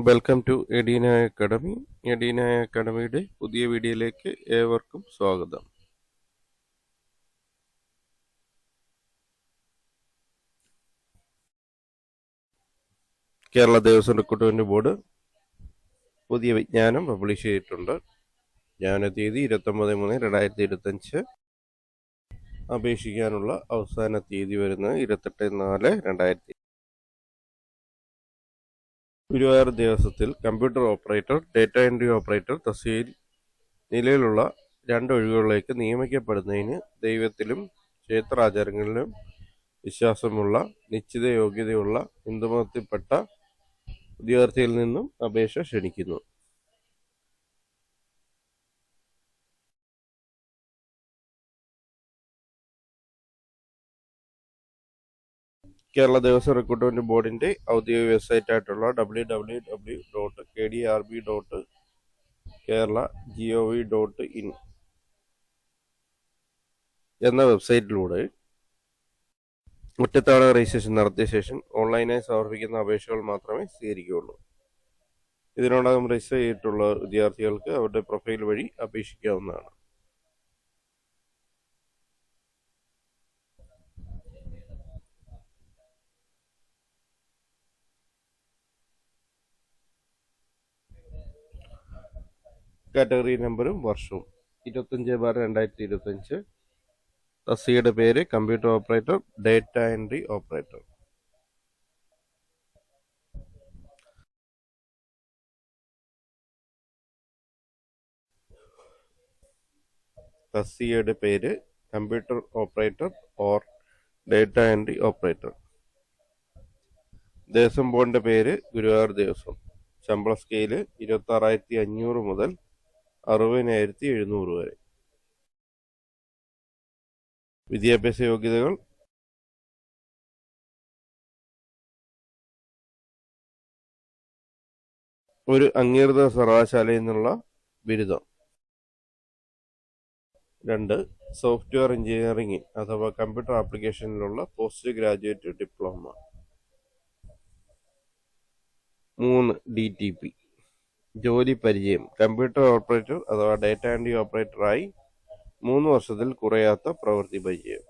Welcome to Edina academy. Edina അക്കാഡമിയുടെ പുതിയ വീഡിയോയിലേക്ക് ഏവർക്കും സ്വാഗതം. കേരള ദേവസ്വം റിക്രൂട്ട്മെന്റ് ബോർഡ് പുതിയ വിജ്ഞാനം പബ്ലിഷ് ചെയ്തിട്ടുണ്ട്. വിജ്ഞാന തീയതി 29/3/2025. അപേക്ഷിക്കാനുള്ള അവസാന തീയതി വരുന്നത് 28/4/2020. ഗുരുവായൂർ ദേവസ്വത്തിൽ computer operator, data entry operator തസ്തികയിൽ നിലവിലുള്ള 2 ഒഴിവുകളിലേക്ക് നിയമിക്കപ്പെടുന്നതിന് ദൈവത്തിലും ക്ഷേത്രാചാരങ്ങളിലും വിശ്വാസമുള്ള, നിശ്ചിത യോഗ്യതയുള്ള ഹിന്ദുമതത്തിൽപ്പെട്ട ഉദ്യോഗാർത്ഥിയിൽ നിന്നും അപേക്ഷ ക്ഷണിക്കുന്നു. കേരള ദേവസ്വം റിക്രൂട്ട്മെന്റ് ബോർഡിന്റെ ഔദ്യോഗിക വെബ്സൈറ്റ് ആയിട്ടുള്ള www.kdrb.kerala.gov.in എന്ന വെബ്സൈറ്റിലൂടെ ഒറ്റത്തവണ രജിസ്ട്രേഷൻ നടത്തിയ ശേഷം ഓൺലൈനായി സമർപ്പിക്കുന്ന അപേക്ഷകൾ മാത്രമേ സ്വീകരിക്കുകയുള്ളൂ. ഇതിനോടകം രജിസ്റ്റർ ചെയ്തിട്ടുള്ള വിദ്യാർത്ഥികൾക്ക് അവരുടെ പ്രൊഫൈൽ വഴി അപേക്ഷിക്കാവുന്നതാണ്. കാറ്റഗറി നമ്പറും വർഷവും 25/2025. തസ്തികയുടെ പേര് computer operator, data entry operator. തസ്തികയുടെ പേര് computer operator or data entry operator. Devaswom ബോർഡിന്റെ പേര് ഗുരുവായൂർ ദേവസ്വം. ശമ്പള സ്കെയില് 26,500 മുതൽ 60,700 വരെ. വിദ്യാഭ്യാസ യോഗ്യതകൾ ഒരു അംഗീകൃത സർവകലാശാലയിൽ നിന്നുള്ള ബിരുദം. 2. സോഫ്റ്റ്വെയർ എഞ്ചിനീയറിംഗ് അഥവാ കമ്പ്യൂട്ടർ ആപ്ലിക്കേഷനിലുള്ള പോസ്റ്റ് ഗ്രാജുവേറ്റ് ഡിപ്ലോമ. 3. DTP. ജോലി പരിചയം. കമ്പ്യൂട്ടർ ഓപ്പറേറ്റർ അഥവാ ഡേറ്റ എൻട്രി ഓപ്പറേറ്ററായി 3 വർഷത്തിൽ കുറയാത്ത പ്രവൃത്തി പരിചയം.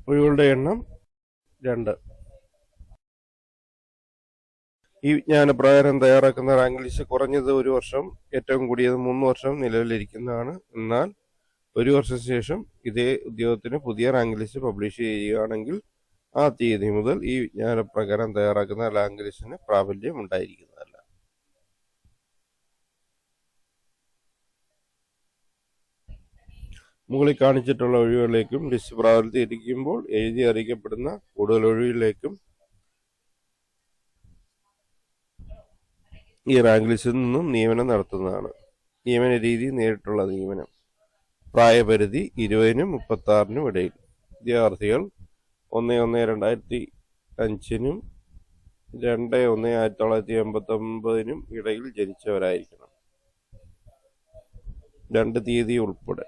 ഒഴിവുകളുടെ എണ്ണം 2. ഈ വിജ്ഞാനപ്രകാരം തയ്യാറാക്കുന്ന റാങ്ക് ലിസ്റ്റ് കുറഞ്ഞത് 1 വർഷം, ഏറ്റവും കൂടിയത് 3 വർഷം നിലവിലിരിക്കുന്നതാണ്. എന്നാൽ 1 വർഷത്തിന് ശേഷം ഇതേ ഉദ്യോഗത്തിന് പുതിയ റാങ്ക് ലിസ്റ്റ് പബ്ലിഷ് ചെയ്യുകയാണെങ്കിൽ ആ തീയതി മുതൽ ഈ വിജ്ഞാനപ്രകാരം തയ്യാറാക്കുന്ന റാങ്ക് ലിസ്റ്റിന് പ്രാബല്യം ഉണ്ടായിരിക്കുന്നതല്ല. മുകളിൽ കാണിച്ചിട്ടുള്ള ഒഴിവുകളിലേക്കും ലിസ്റ്റ് പ്രാബല്യത്തിലിരിക്കുമ്പോൾ എഴുതി അറിയിക്കപ്പെടുന്ന കൂടുതൽ ഒഴിവുകളിലേക്കും ഈ റാങ്ക് ലിസ്റ്റിൽ നിന്നും നിയമനം നടത്തുന്നതാണ്. നിയമന രീതി നേരിട്ടുള്ള നിയമനം. പ്രായപരിധി 20-നും 36-നും ഇടയിൽ. വിദ്യാർത്ഥികൾ 1/1/2005-നും 2/1/1989-നും ഇടയിൽ ജനിച്ചവരായിരിക്കണം. 2 തീയതി ഉൾപ്പെടെ.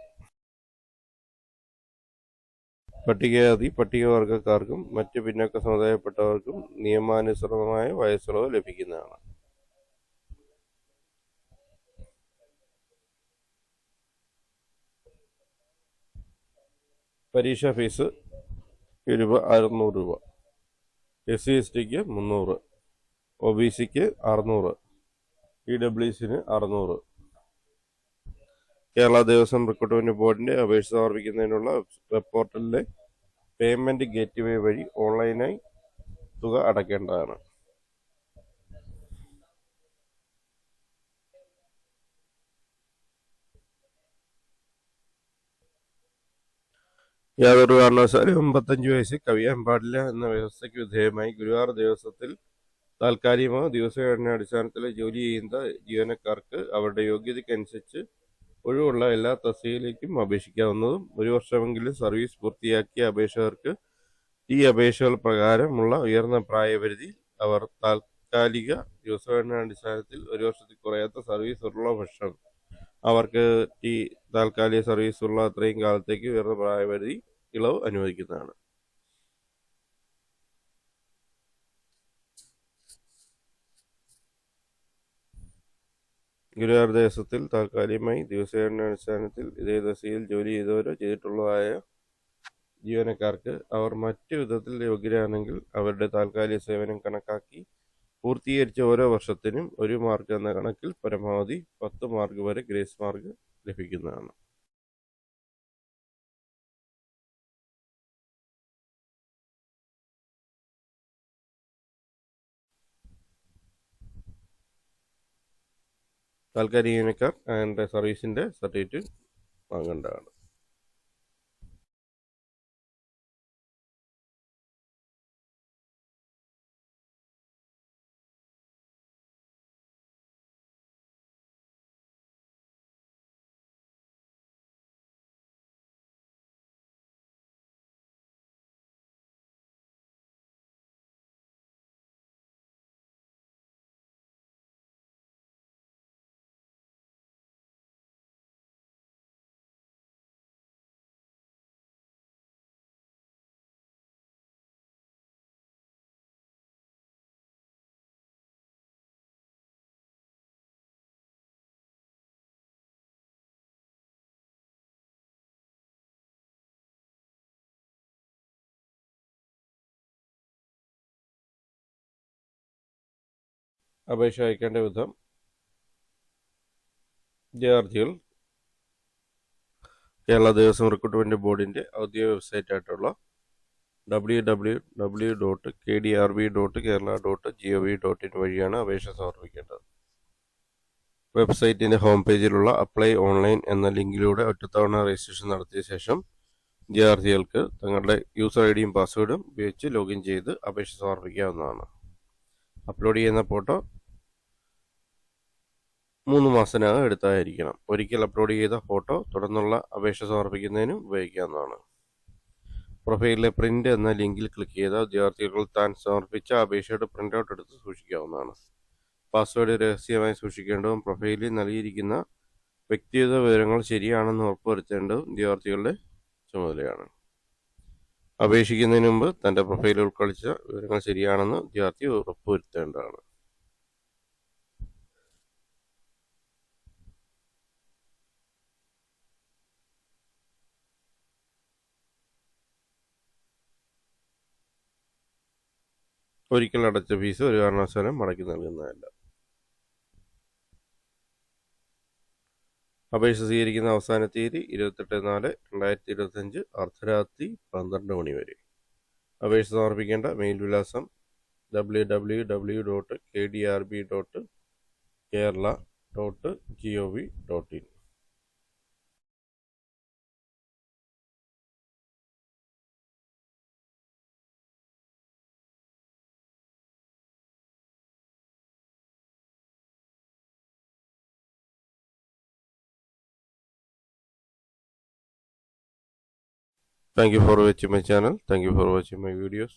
പട്ടികജാതി പട്ടികവർഗക്കാർക്കും മറ്റ് പിന്നോക്ക സമുദായപ്പെട്ടവർക്കും നിയമാനുസൃതമായ വയസ്സിളവ് ലഭിക്കുന്നതാണ്. പരീക്ഷാ ഫീസ് രൂപ 600. SC/STക്ക് 300, OBCക്ക് 600, EWSന് 600. കേരള ദേവസ്വം റിക്രൂട്ട്മെന്റ് ബോർഡിന്റെ അപേക്ഷ സമർപ്പിക്കുന്നതിനുള്ള വെബ് പോർട്ടലിലെ പേയ്മെന്റ് ഗേറ്റ്വേ വഴി ഓൺലൈനായി തുക അടയ്ക്കേണ്ടതാണ്. യാതൊരു കാരണവശാലും 55 വയസ്സ് കവിയാൻ പാടില്ല എന്ന വ്യവസ്ഥയ്ക്ക് വിധേയമായി ഗുരുവായൂർ ദേവസ്വത്തിൽ താൽക്കാലികമോ ദിവസഘടന അടിസ്ഥാനത്തിലോ ജോലി ചെയ്യുന്ന ജീവനക്കാർക്ക് അവരുടെ യോഗ്യതയ്ക്കനുസരിച്ച് ഒഴിവുള്ള എല്ലാ തസ്തികയിലേക്കും അപേക്ഷിക്കാവുന്നതും 1 വർഷമെങ്കിലും സർവീസ് പൂർത്തിയാക്കിയ അപേക്ഷകർക്ക് ഈ അപേക്ഷകൾ പ്രകാരമുള്ള ഉയർന്ന പ്രായപരിധി അവർ താൽക്കാലിക യൂസറുടെ അടിസ്ഥാനത്തിൽ ഒരു വർഷത്തിൽ കുറയാത്ത സർവീസ് ഉള്ള പക്ഷം അവർക്ക് ഈ താൽക്കാലിക സർവീസ് ഉള്ള അത്രയും കാലത്തേക്ക് ഉയർന്ന പ്രായപരിധി ഇളവ് അനുവദിക്കുന്നതാണ്. ഗുരുവായൂർ ദേശത്തിൽ താൽക്കാലികമായി ദിവസേന അടിസ്ഥാനത്തിൽ ഇതേ ദശയിൽ ജോലി ചെയ്തവരോ ചെയ്തിട്ടുള്ളതായ ജീവനക്കാർക്ക് അവർ മറ്റു വിധത്തിൽ യോഗ്യരാണെങ്കിൽ അവരുടെ താൽക്കാലിക സേവനം കണക്കാക്കി പൂർത്തീകരിച്ച ഓരോ വർഷത്തിനും 1 മാർക്ക് എന്ന കണക്കിൽ പരമാവധി 10 മാർക്ക് വരെ ഗ്രേസ് മാർക്ക് ലഭിക്കുന്നതാണ്. താൽക്കാലിക ജീവനക്കാർ അതിൻ്റെ സർവീസിൻ്റെ സർട്ടിഫിക്കറ്റ് വാങ്ങേണ്ടതാണ്. അപേക്ഷ അയക്കേണ്ട വിധം: വിദ്യാർത്ഥികൾ കേരള ദേവസ്വം റിക്രൂട്ട്മെന്റ് ബോർഡിന്റെ ഔദ്യോഗിക വെബ്സൈറ്റ് ആയിട്ടുള്ള www.kdrb.kerala.gov.in വഴിയാണ് അപേക്ഷ സമർപ്പിക്കേണ്ടത്. വെബ്സൈറ്റിന്റെ ഹോം പേജിലുള്ള അപ്ലൈ ഓൺലൈൻ എന്ന ലിങ്കിലൂടെ ഒറ്റത്തവണ രജിസ്ട്രേഷൻ നടത്തിയ ശേഷം വിദ്യാർത്ഥികൾക്ക് തങ്ങളുടെ യൂസർ ഐ ഡിയും പാസ്വേഡും ഉപയോഗിച്ച് ലോഗിൻ ചെയ്ത് അപേക്ഷ സമർപ്പിക്കാവുന്നതാണ്. അപ്ലോഡ് ചെയ്യുന്ന ഫോട്ടോ 3 മാസത്തിനകം എടുത്തായിരിക്കണം. ഒരിക്കൽ അപ്ലോഡ് ചെയ്ത ഫോട്ടോ തുടർന്നുള്ള അപേക്ഷ സമർപ്പിക്കുന്നതിനും ഉപയോഗിക്കാവുന്നതാണ്. പ്രൊഫൈലിലെ പ്രിന്റ് എന്ന ലിങ്കിൽ ക്ലിക്ക് ചെയ്ത വിദ്യാർത്ഥികൾ താൻ സമർപ്പിച്ച അപേക്ഷയുടെ പ്രിന്റ് ഔട്ട് എടുത്ത് സൂക്ഷിക്കാവുന്നതാണ്. പാസ്വേഡ് രഹസ്യമായി സൂക്ഷിക്കേണ്ടതും പ്രൊഫൈലിൽ നൽകിയിരിക്കുന്ന വ്യക്തിഗത വിവരങ്ങൾ ശരിയാണെന്ന് ഉറപ്പുവരുത്തേണ്ടതും വിദ്യാർത്ഥികളുടെ ചുമതലയാണ്. അപേക്ഷിക്കുന്നതിന് മുമ്പ് തന്റെ പ്രൊഫൈലിൽ ഉൾക്കൊള്ളിച്ച വിവരങ്ങൾ ശരിയാണെന്ന് വിദ്യാർത്ഥി ഉറപ്പുവരുത്തേണ്ടതാണ്. ഒരിക്കൽ അടച്ച ഫീസ് ഒരു കാരണവശാലും മടക്കി നൽകുന്നതല്ല. അപേക്ഷ സ്വീകരിക്കുന്ന അവസാന തീയതി 28/4/2025 അർദ്ധരാത്രി 12 മണി വരെ. അപേക്ഷ സമർപ്പിക്കേണ്ട മെയിൽ വിലാസം www.kdrb.kerala.gov.in. Thank you for watching my channel. Thank you for watching my videos.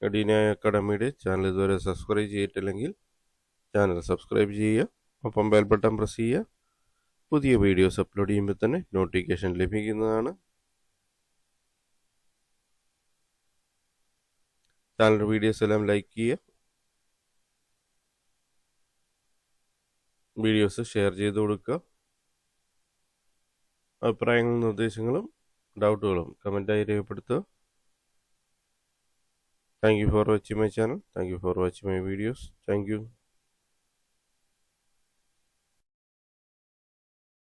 D9 അക്കാഡമിയുടെ ചാനൽ ഇതുവരെ സബ്സ്ക്രൈബ് ചെയ്തിട്ടില്ലെങ്കിൽ ചാനൽ സബ്സ്ക്രൈബ് ചെയ്യുക. ഒപ്പം ബെൽ ബട്ടൺ പ്രസ് ചെയ്യുക. പുതിയ വീഡിയോസ് അപ്ലോഡ് ചെയ്യുമ്പോൾ തന്നെ നോട്ടിഫിക്കേഷൻ ലഭിക്കുന്നതാണ്. ചാനൽ വീഡിയോസ് എല്ലാം ലൈക്ക് ചെയ്യുക. വീഡിയോസ് ഷെയർ ചെയ്ത് കൊടുക്കുക. അഭിപ്രായങ്ങളും നിർദ്ദേശങ്ങളും ഡൗട്ടുകളും കമൻറ്റായി രേഖപ്പെടുത്തുക. Thank you for watching my channel. Thank you for watching my videos. Thank you.